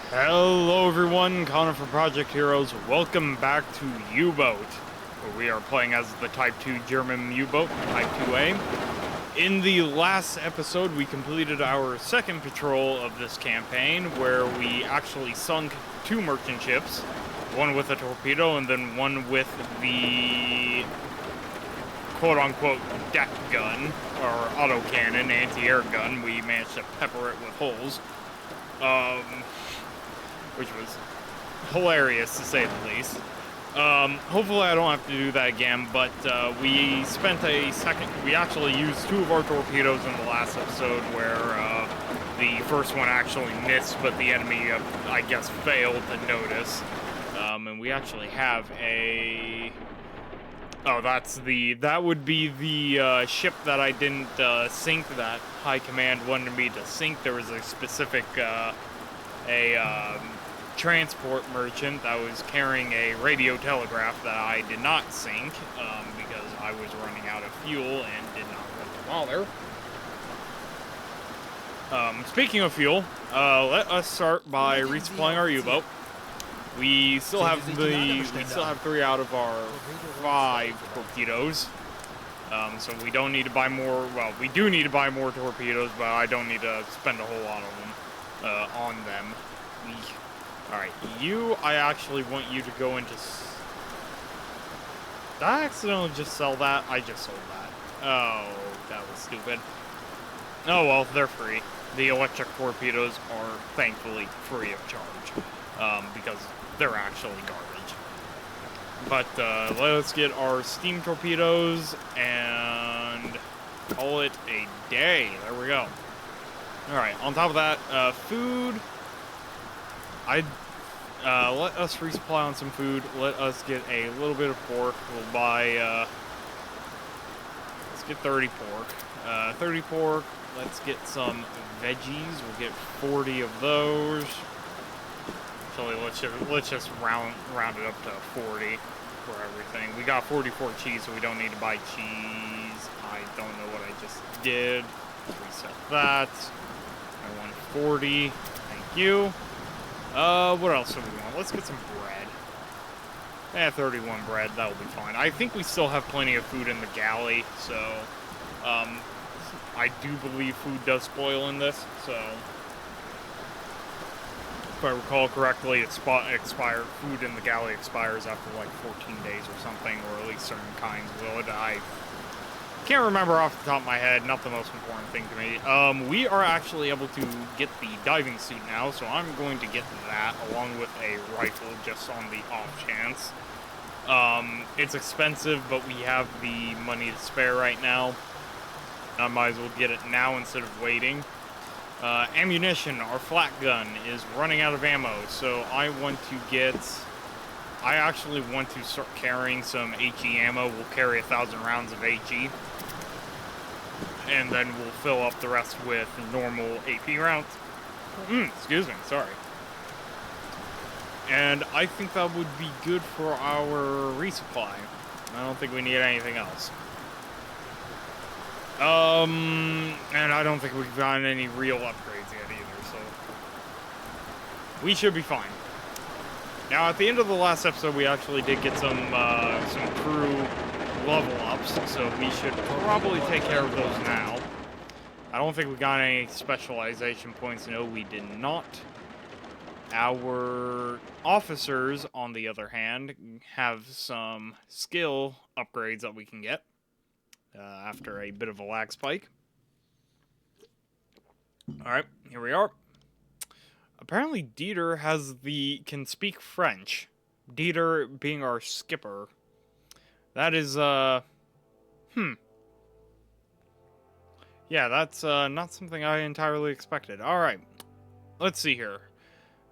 Hello everyone, Connor from Project Heroes. Welcome back to Uboat, where we are playing as the Type 2 German U-boat, Type 2A. In the last episode, we completed our second patrol of this campaign, where we actually sunk two merchant ships, one with a torpedo and then one with the quote-unquote deck gun, or autocannon, anti-air gun. We managed to pepper it with holes. Which was hilarious to say the least. Hopefully I don't have to do that again, but we spent a second, we actually used two of our torpedoes in the last episode where the first one actually missed, but the enemy, I guess, failed to notice. And we actually have a... Oh, that would be the ship that I didn't sink, that High Command wanted me to sink. There was a specific, transport merchant that was carrying a radio telegraph that I did not sink because I was running out of fuel and did not want to bother. Speaking of fuel, let us start by resupplying our U-boat. We still have 3 out of our 5 torpedoes. So we don't need to buy more. Well, we do need to buy more torpedoes, but I don't need to spend a whole lot of them on them. Alright, I actually want you to go into... Did I accidentally just sell that? I just sold that. Oh, that was stupid. Oh well, they're free. The electric torpedoes are thankfully free of charge, because they're actually garbage. But let's get our steam torpedoes and call it a day. There we go. Alright, on top of that, food... let us resupply on some food. Let us get a little bit of pork. We'll buy, let's get 30 pork. 30 pork. Let's get some veggies. We'll get 40 of those. Actually, let's just round it up to 40 for everything. We got 44 cheese, so we don't need to buy cheese. I don't know what I just did. Reset that. I want 40. Thank you. What else do we want? Let's get some bread. 31 bread, that'll be fine. I think we still have plenty of food in the galley, so, I do believe food does spoil in this, so, if I recall correctly, food in the galley expires after, like, 14 days or something, or at least certain kinds will. I can't remember off the top of my head, not the most important thing to me. We are actually able to get the diving suit now, so I'm going to get that along with a rifle just on the off chance. It's expensive, but we have the money to spare right now. I might as well get it now instead of waiting. Ammunition, our flat gun, is running out of ammo, so I actually want to start carrying some HE ammo. We'll carry 1,000 rounds of HE. And then we'll fill up the rest with normal AP rounds. Excuse me, sorry. And I think that would be good for our resupply. I don't think we need anything else. And I don't think we've gotten any real upgrades yet either, so... we should be fine. Now, at the end of the last episode, we actually did get some crew level ups, so we should probably take care of those now. I don't think we got any specialization points. No, we did not. Our officers, on the other hand, have some skill upgrades that we can get after a bit of a lag spike. Alright, here we are. Apparently Dieter can speak French. Dieter being our skipper. That is, yeah, that's, not something I entirely expected. Alright, let's see here.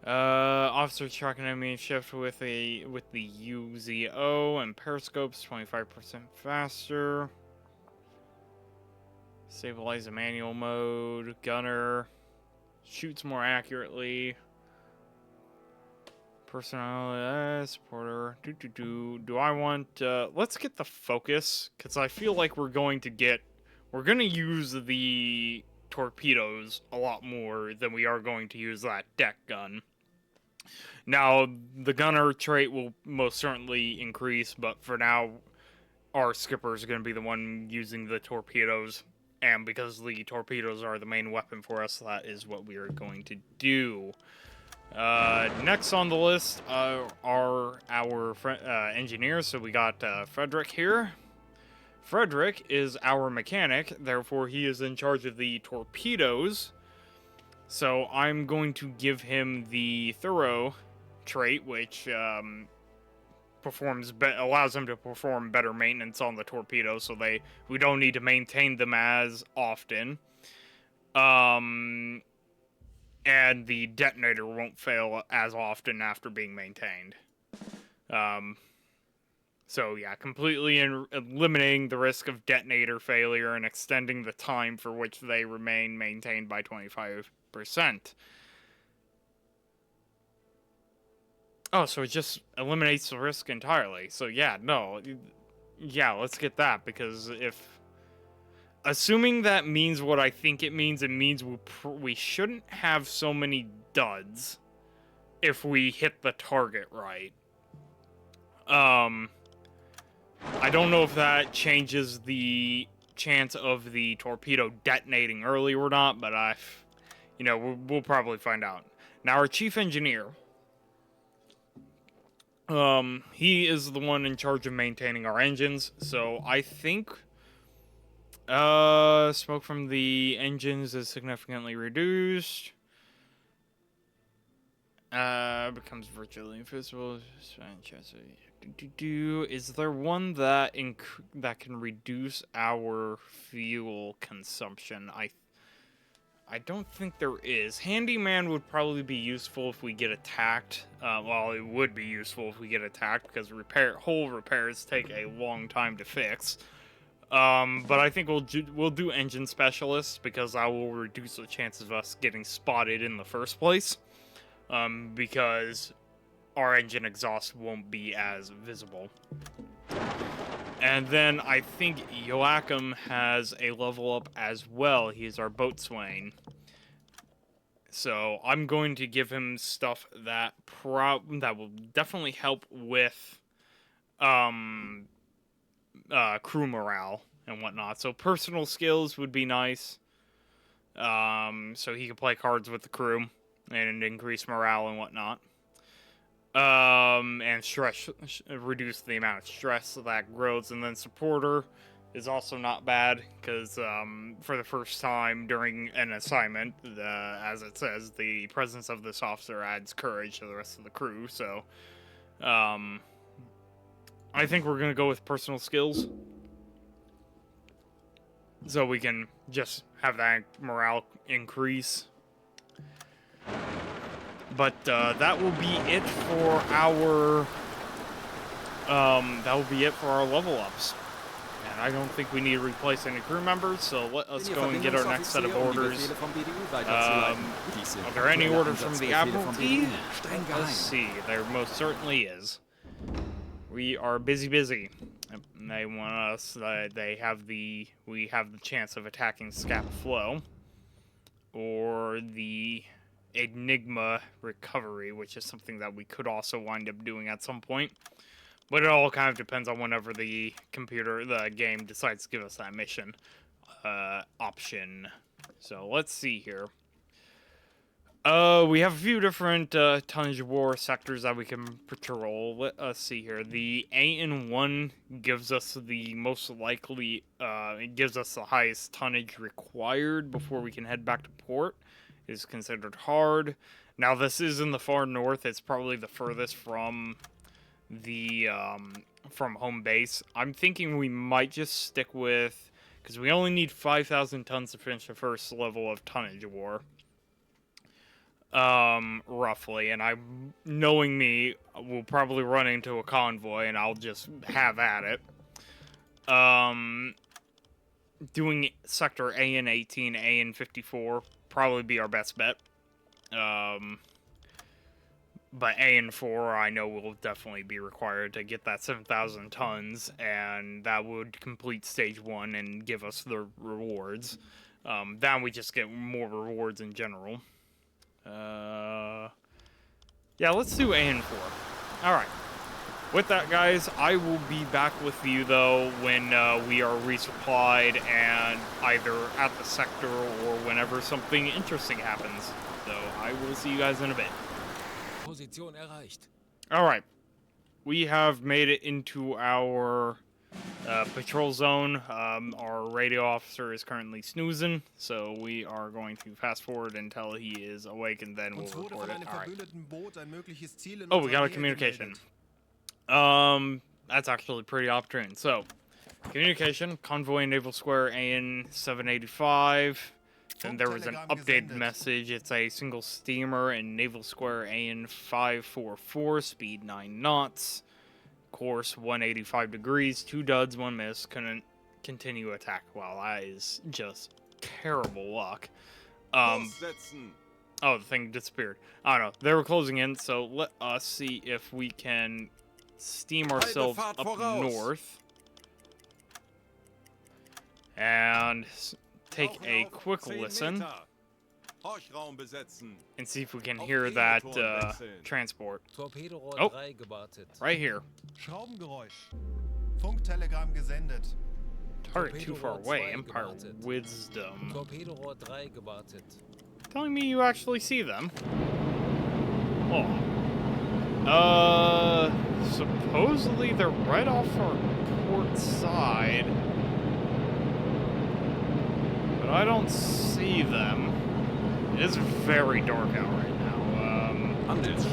Officer tracking enemy shift with the UZO and periscopes 25% faster. Stabilize the manual mode. Gunner shoots more accurately. Personnel, supporter. Do I want, let's get the focus, because I feel like we're going to use the torpedoes a lot more than we are going to use that deck gun. Now, the gunner trait will most certainly increase, but for now, our skipper is going to be the one using the torpedoes. And because the torpedoes are the main weapon for us, that is what we are going to do. Next on the list are our engineers. So we got Frederick here. Frederick is our mechanic, therefore he is in charge of the torpedoes. So I'm going to give him the thorough trait, which allows him to perform better maintenance on the torpedoes, so we don't need to maintain them as often. And the detonator won't fail as often after being maintained. So yeah, completely eliminating the risk of detonator failure and extending the time for which they remain maintained by 25%. Oh, so it just eliminates the risk entirely. So yeah, no. Yeah, let's get that, because assuming that means what I think it means we shouldn't have so many duds if we hit the target right. I don't know if that changes the chance of the torpedo detonating early or not, but we'll probably find out. Now, our chief engineer, he is the one in charge of maintaining our engines, so I think, smoke from the engines is significantly reduced. Becomes virtually invisible. Is there one that can reduce our fuel consumption? I don't think there is. Handyman would probably be useful if we get attacked. Well, it would be useful if we get attacked, because hull repairs take a long time to fix. But I think we'll do engine specialist, because that will reduce the chances of us getting spotted in the first place. Because our engine exhaust won't be as visible. And then I think Joachim has a level up as well. He's our boatswain. So I'm going to give him stuff that will definitely help with crew morale and whatnot. So personal skills would be nice. So he can play cards with the crew and increase morale and whatnot. And reduce the amount of stress that grows. And then supporter is also not bad, because for the first time during an assignment, as it says, the presence of this officer adds courage to the rest of the crew. So I think we're going to go with personal skills, so we can just have that morale increase. But that will be it for our level ups. And I don't think we need to replace any crew members, so let us go and get our next set of orders. Are there any orders from the Admiralty? Let's see, there most certainly is. We are busy. They want us, we have the chance of attacking Scap Flow, or the Enigma recovery, which is something that we could also wind up doing at some point. But it all kind of depends on whenever the game decides to give us that mission option. So let's see here. We have a few different tonnage war sectors that we can patrol. Let us see here. The AN1 gives us the most likely, it gives us the highest tonnage required before we can head back to port. It is considered hard. Now, this is in the far north. It's probably the furthest from the from home base. I'm thinking we might just stick with, because we only need 5,000 tons to finish the first level of tonnage war. Roughly, and knowing me, we'll probably run into a convoy, and I'll just have at it. Doing sector AN18, AN54 probably be our best bet. But AN4 I know will definitely be required to get that 7,000 tons, and that would complete stage 1 and give us the rewards. Then we just get more rewards in general. Yeah, let's do AN4. Alright. With that, guys, I will be back with you, though, when we are resupplied and either at the sector or whenever something interesting happens. So I will see you guys in a bit. Position erreicht. Alright. We have made it into our patrol zone. Our radio officer is currently snoozing, so we are going to fast forward until he is awake, and then we'll report it. All right. Oh, we got a communication. That's actually pretty opportune. So, communication, convoy Naval Square AN 785. Then there was an updated message. It's a single steamer in Naval Square AN 544, speed 9 knots. Course 185 degrees, 2 duds, 1 miss, couldn't continue attack. Wow, that is just terrible luck. Oh, the thing disappeared. I don't know. They were closing in, so let us see if we can steam ourselves up north. And take a quick listen. And see if we can hear that transport. Oh, right here. Target too far away. Empire Wisdom. Telling me you actually see them. Oh. Supposedly they're right off our port side. But I don't see them. It is very dark out right now.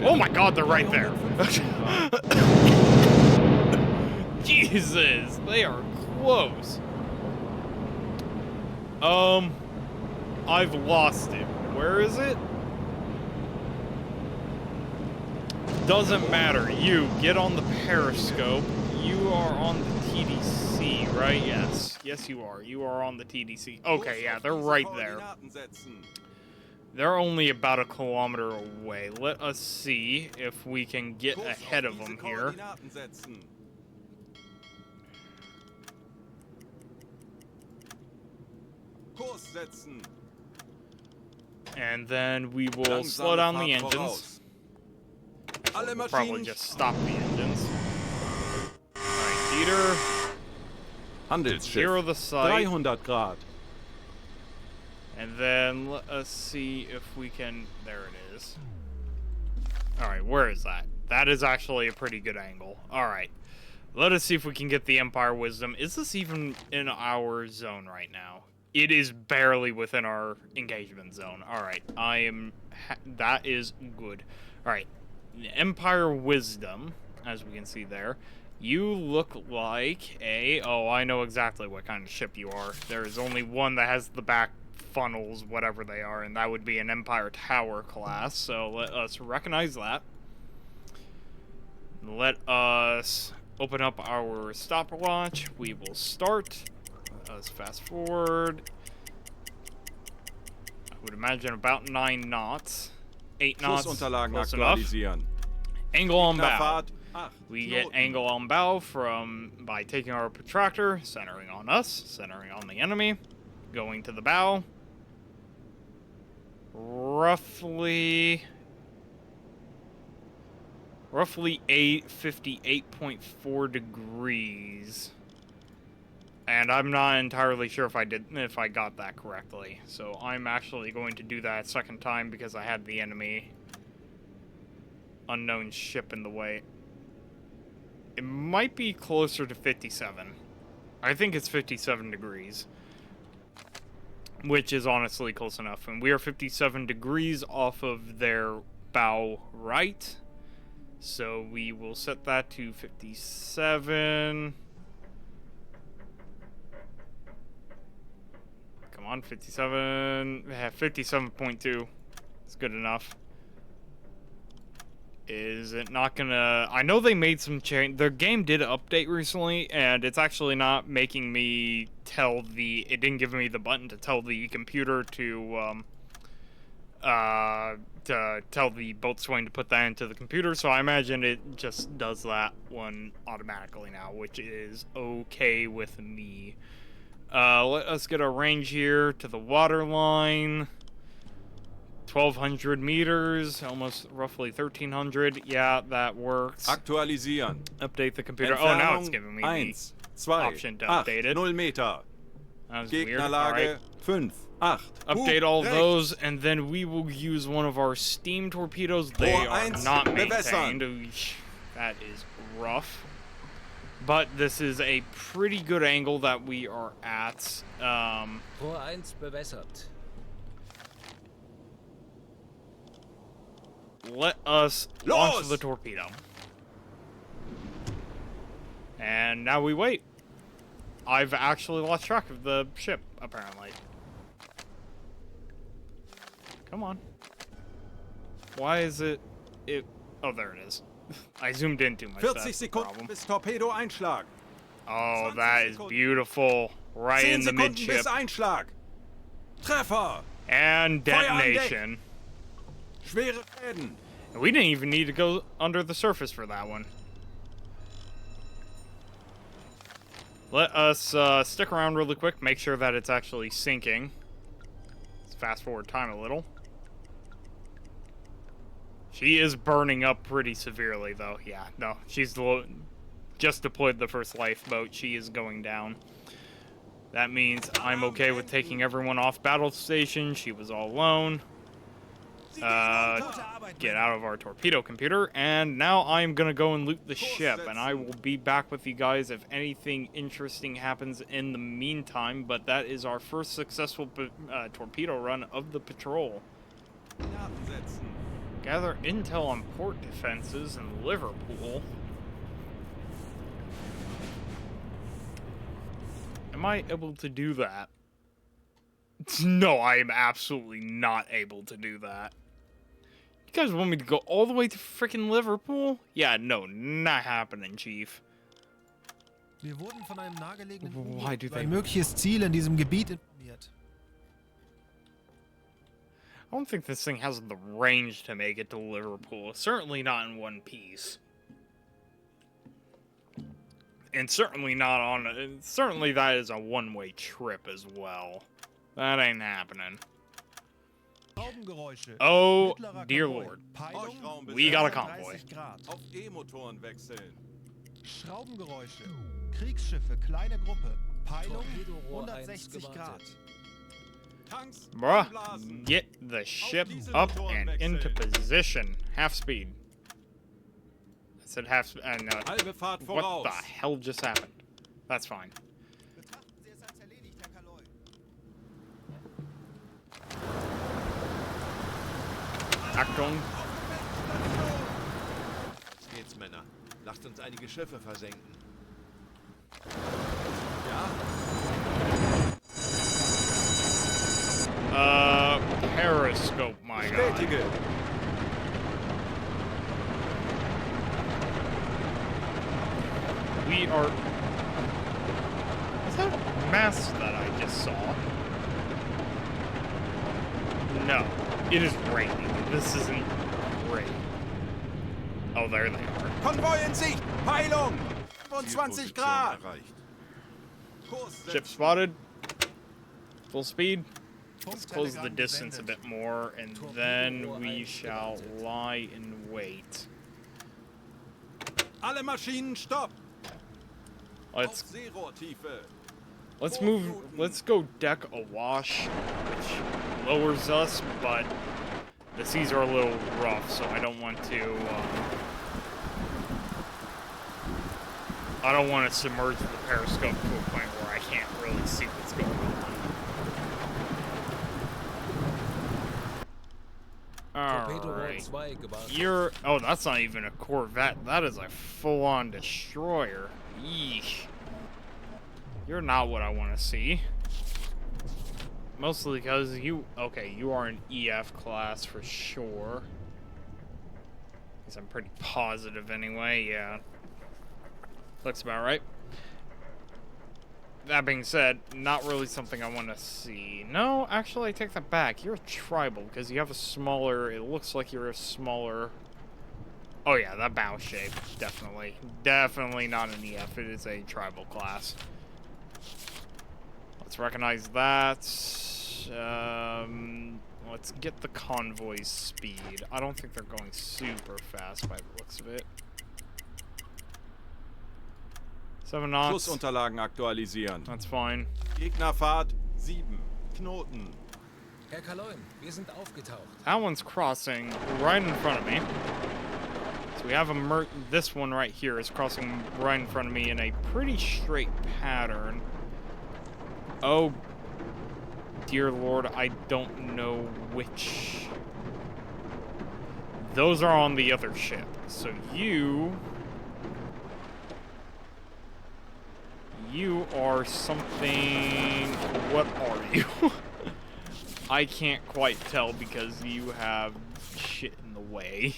Oh my god, they're right there. Jesus, they are close. I've lost it. Where is it? Doesn't matter. You, get on the periscope. You are on the TDC, right? Yes. Yes, you are. You are on the TDC. Okay, yeah, they're right there. They're only about 1 kilometer away. Let us see if we can get ahead of them here. And then we will slow down the engines. We'll probably just stop the engines. Alright, Dieter. Zero the sight. 300 Grad. And then let us see if we can... There it is. Alright, where is that? That is actually a pretty good angle. Alright. Let us see if we can get the Empire Wisdom. Is this even in our zone right now? It is barely within our engagement zone. Alright, that is good. Alright, Empire Wisdom, as we can see there. You look like a... Oh, I know exactly what kind of ship you are. There is only one that has the back funnels, whatever they are, and that would be an Empire Tower class. So let us recognize that. Let us open up our stopwatch. We will start. Let's fast forward. I would imagine about 9 knots. 8 knots, close enough. Angle on bow. We get angle on bow by taking our protractor, centering on us, centering on the enemy, going to the bow. Roughly 58.4 degrees. And I'm not entirely sure if I got that correctly. So I'm actually going to do that a second time because I had the enemy unknown ship in the way. It might be closer to 57. I think it's 57 degrees. Which is honestly close enough. And we are 57 degrees off of their bow right. So we will set that to 57. Come on, 57. Yeah, 57.2. It's good enough. Is it not gonna... I know they made some change. Their game did update recently, and it's actually not making me tell the... It didn't give me the button to tell the computer to tell the boatswain to put that into the computer, so I imagine it just does that one automatically now, which is okay with me. Let us get our range here to the water line. 1,200 meters, almost roughly 1,300. Yeah, that works. Aktualisieren. Update the computer. Oh, now it's Entfernung giving me 1, the 2, option to update it. 0 Meter. That was weird. Gegnerlage 5, 8. Update all those, and then we will use one of our steam torpedoes. They Rohr are 1 not bewässern. maintained. Eesh, that is rough. But this is a pretty good angle that we are at. Rohr 1 bewässert. Let us launch Los! the torpedo. And now we wait. I've actually lost track of the ship, apparently. Come on. Why is it... Oh, there it is. I zoomed in too much. 40 That's the Sekunden problem. bis Torpedo-Einschlag. Oh, 20 that is Sekunden. beautiful. Right 10 in the Sekunden midship. bis Einschlag. Treffer. And Feuer an Deck. detonation. Schwere Schäden. We didn't even need to go under the surface for that one. Let us stick around really quick, make sure that it's actually sinking. Let's fast forward time a little. She is burning up pretty severely, though. Yeah, no, she's just deployed the first lifeboat. She is going down. That means I'm okay with taking everyone off battle station. She was all alone. Get out of our torpedo computer, and now I'm gonna go and loot the ship, and I will be back with you guys if anything interesting happens in the meantime. But that is our first successful torpedo run of the patrol. Nachsetzen. Gather intel on port defenses in Liverpool. Am I able to do that? No, I am absolutely not able to do that. You guys want me to go all the way to freaking Liverpool? Yeah, no, not happening, Chief. Wir wurden von einem nahegelegenen Why do über they... ein mögliches Ziel in diesem Gebiet informiert. I don't think this thing has the range to make it to Liverpool. Certainly not in one piece. And certainly not on... Certainly that is a one-way trip as well. That ain't happening. Schraubengeräusche. Oh, Mittlerer dear Konvoi. Lord. Peilung We got a 30 convoy. Grad. Auf E-Motoren wechseln. Schraubengeräusche. Kriegsschiffe, kleine Gruppe. Peilung Torpedorohr 1 160 Grad. gewartet. Tanks Bruh, einblasen. get the ship up and into position. Half speed. I said half speed. No. Halbe Fahrt What voraus. the hell just happened? That's fine. Betrachten Sie es als erledigt, Herr Kaloi. Achtung. Jetzt, Männer. Lasst uns einige Schiffe versenken. Ja, Periscope, my god. bestätige. We are... Is that mass that I just saw? No. It is raining. This isn't great. Oh, there they are. Konvoi in Sicht. Peilung. 25 Zielposition Grad. erreicht. Kurs Ship setzen. spotted. Full speed. Let's close the Funktelegramm distance a gesendet. bit more, and then we shall lie in wait. Alle Maschinen stopp. Auf Let's Seerohrtiefe. move. Let's go deck awash, which lowers us, but the seas are a little rough, so I don't want to. I don't want to submerge the periscope to a point where I can't really see what's going on. Torpedorohr Alright. 2 gewartet. You're... Oh, that's not even a Corvette. That is a full-on destroyer. Yeesh. You're not what I want to see. Mostly because you... Okay, you are an EF class for sure. Because I'm pretty positive anyway, yeah. Looks about right. That being said, not really something I want to see. No, actually, I take that back. You're a tribal, because you have a smaller... It looks like you're a smaller... Oh yeah, that bow shape. Definitely. Definitely not an EF. It is a tribal class. Let's recognize that. let's get the convoy's speed. I don't think they're going super fast by the looks of it. 7 knots. Schussunterlagen aktualisieren. That's fine. Gegnerfahrt 7. Knoten. Herr Kaloin, wir sind aufgetaucht. That one's crossing right in front of me. So we have this one right here is crossing right in front of me in a pretty straight pattern. Oh, dear Lord, I don't know which. Those are on the other ship. So you are something. What are you? I can't quite tell because you have shit in the way.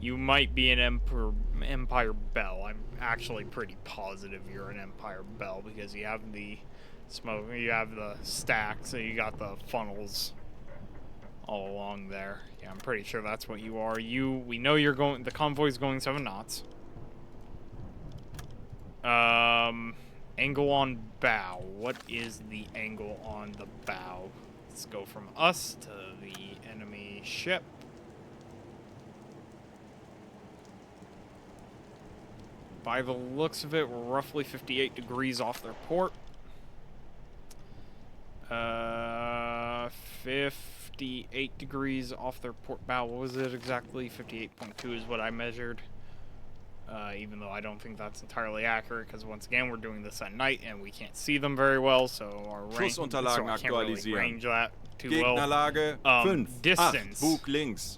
You might be an Empire Bell. I'm actually pretty positive you're an Empire Bell because you have the smoke, you have the stacks, so you got the funnels all along there. Yeah, I'm pretty sure that's what you are. We know you're going, the convoy's going 7 knots. Angle on bow. What is the angle on the bow? Let's go from us to the enemy ship. By the looks of it, we're roughly 58 degrees off their port. 58 degrees off their port bow. What was it exactly? 58.2 is what I measured. Even though I don't think that's entirely accurate, because once again, we're doing this at night and we can't see them very well, so our range, so I can't really range that too well. Gegnerlage 5. Distance. 8. Bug links.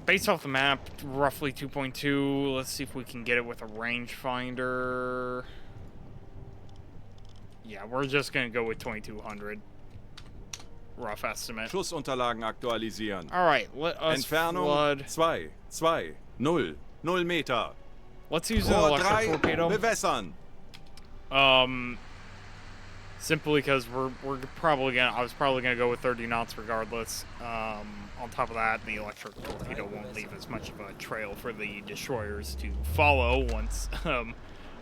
Based off the map, roughly 2.2. Let's see if we can get it with a rangefinder. Yeah, we're just gonna go with 2200. Rough estimate. Schussunterlagen aktualisieren. Alright, let us Entfernung flood. 2, 2, 0, 0 Meter. Let's use an Rohr electric 3, torpedo. bewässern. Simply because I was probably gonna go with 30 knots regardless. On top of that, the electric torpedo won't leave as much of a trail for the destroyers to follow once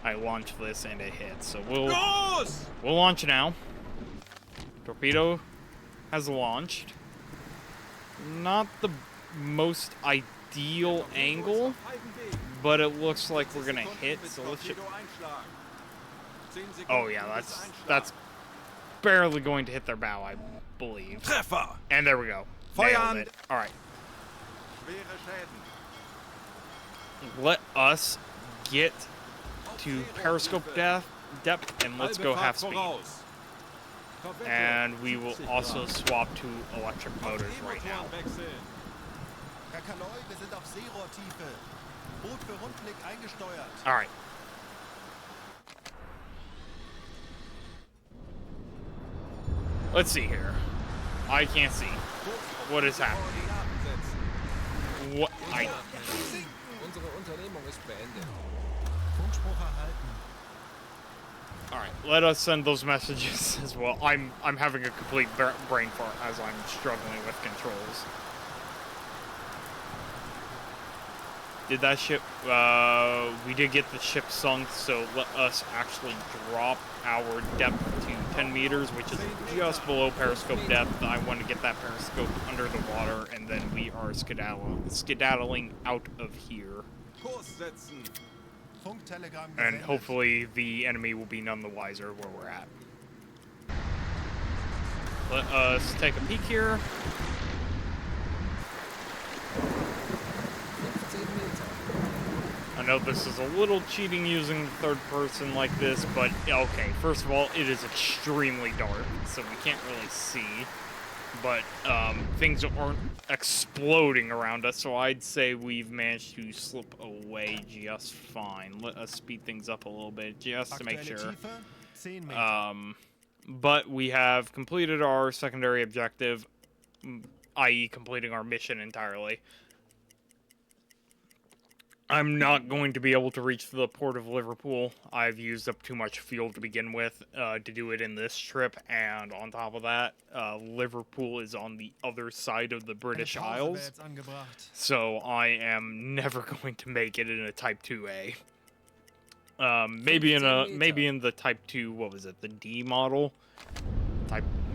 I launch this and it hits. So we'll launch now. Torpedo has launched. Not the most ideal angle, but it looks like we're gonna hit. So let's just. Oh yeah, that's barely going to hit their bow, I believe. Treffer. And there we go. Nailed it. All right. Let us get to periscope depth, and let's go half speed. And we will also swap to electric motors right now. Herr Kaloi, wir sind auf Seerohrtiefe. Boot für Rundblick eingesteuert. All right. Let's see here. I can't see. What is happening? What? Unsere Unternehmung ist beendet. Funkspruch erhalten. All right. Let us send those messages as well. I'm having a complete brain fart as I'm struggling with controls. Did that ship, we did get the ship sunk, so let us actually drop our depth to 10 meters, which is just below periscope depth. I want to get that periscope under the water, and then we are skedaddling out of here. And hopefully the enemy will be none the wiser where we're at. Let us take a peek here. I know this is a little cheating using third person like this, but okay, first of all, it is extremely dark, so we can't really see, but things aren't exploding around us, so I'd say we've managed to slip away just fine. Let us speed things up a little bit just to make sure. But we have completed our secondary objective, i.e. completing our mission entirely. I'm not going to be able to reach the port of Liverpool. I've used up too much fuel to begin with to do it in this trip, and on top of that, Liverpool is on the other side of the British Isles, so I am never going to make it in a Type 2A. Maybe in the Type 2, what was it, the D model?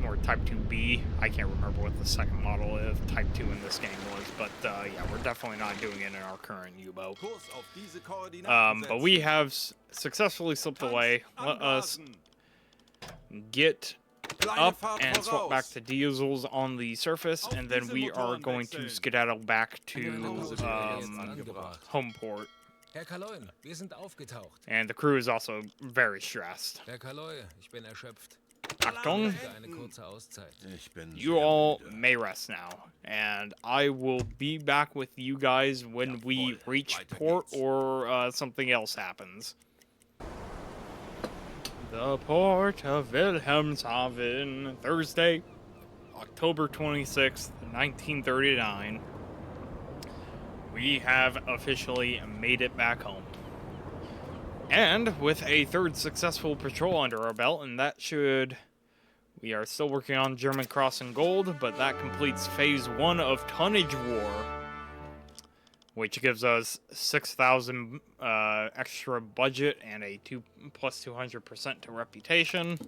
or Type 2B. I can't remember what the second model of Type 2 in this game was, but yeah, we're definitely not doing it in our current U-boat. Kurs auf diese Koordinaten But we setzen. have successfully slipped away. Let us Anblasen. get Kleine up Fahrt and swap back voraus. to diesels on the surface, and then we are going to skedaddle back to home port. Herr Kaloin, wir sind aufgetaucht. And the crew is also very stressed. Herr Kaloi, ich bin erschöpft. Achtung, Für eine kurze Auszeit. Ich bin you sehr all müde. may rest now, and I will be back with you guys when we reach port or something else happens. The port of Wilhelmshaven, Thursday, October 26th, 1939. We have officially made it back home. And with a third successful patrol under our belt, and that should... We are still working on German Cross and Gold, but that completes Phase 1 of Tonnage War, which gives us 6,000 extra budget and a plus 200% to reputation.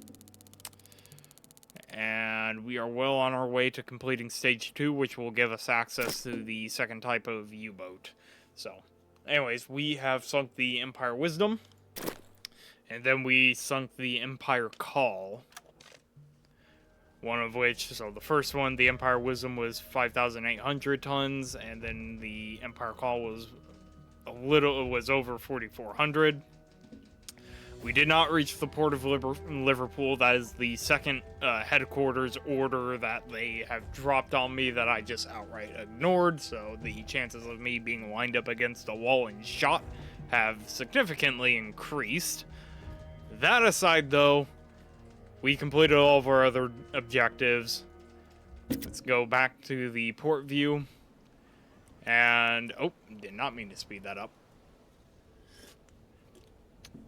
And we are well on our way to completing Stage 2, which will give us access to the second type of U-boat. So, anyways, we have sunk the Empire Wisdom, and then we sunk the Empire Call. One of which, so the first one, the Empire Wisdom, was 5,800 tons, and then the Empire Call was over 4,400. We did not reach the port of Liverpool. That is the second headquarters order that they have dropped on me that I just outright ignored, so the chances of me being lined up against a wall and shot have significantly increased. That aside, though, we completed all of our other objectives. Let's go back to the port view. And, oh, did not mean to speed that up.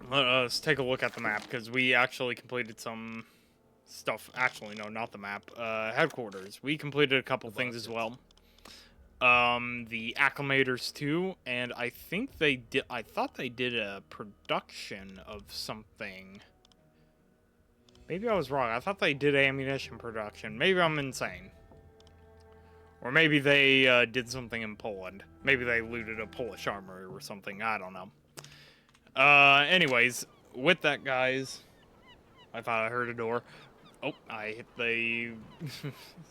Let us take a look at the map, because we actually completed some stuff. Actually, no, not the map. Headquarters. We completed a couple things as well. The Acclimators too, and I think they did. I thought they did a production of something. Maybe I was wrong. I thought they did ammunition production. Maybe I'm insane. Or maybe they did something in Poland. Maybe they looted a Polish armory or something. I don't know. Anyways, with that, guys, I thought I heard a door. Oh, I hit the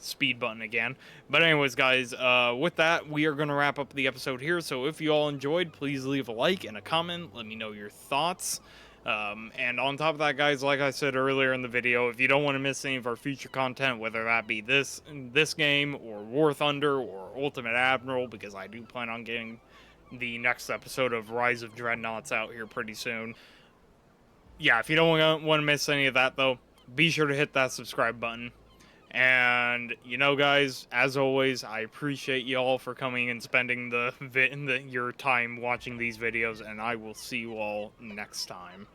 speed button again. But anyways, guys, with that, we are going to wrap up the episode here. So if you all enjoyed, please leave a like and a comment. Let me know your thoughts. And on top of that, guys, like I said earlier in the video, if you don't want to miss any of our future content, whether that be this game, or War Thunder, or Ultimate Admiral, because I do plan on getting the next episode of Rise of Dreadnoughts out here pretty soon. Yeah, if you don't want to miss any of that, though, be sure to hit that subscribe button. And, you know, guys, as always, I appreciate you all for coming and spending your time watching these videos, and I will see you all next time.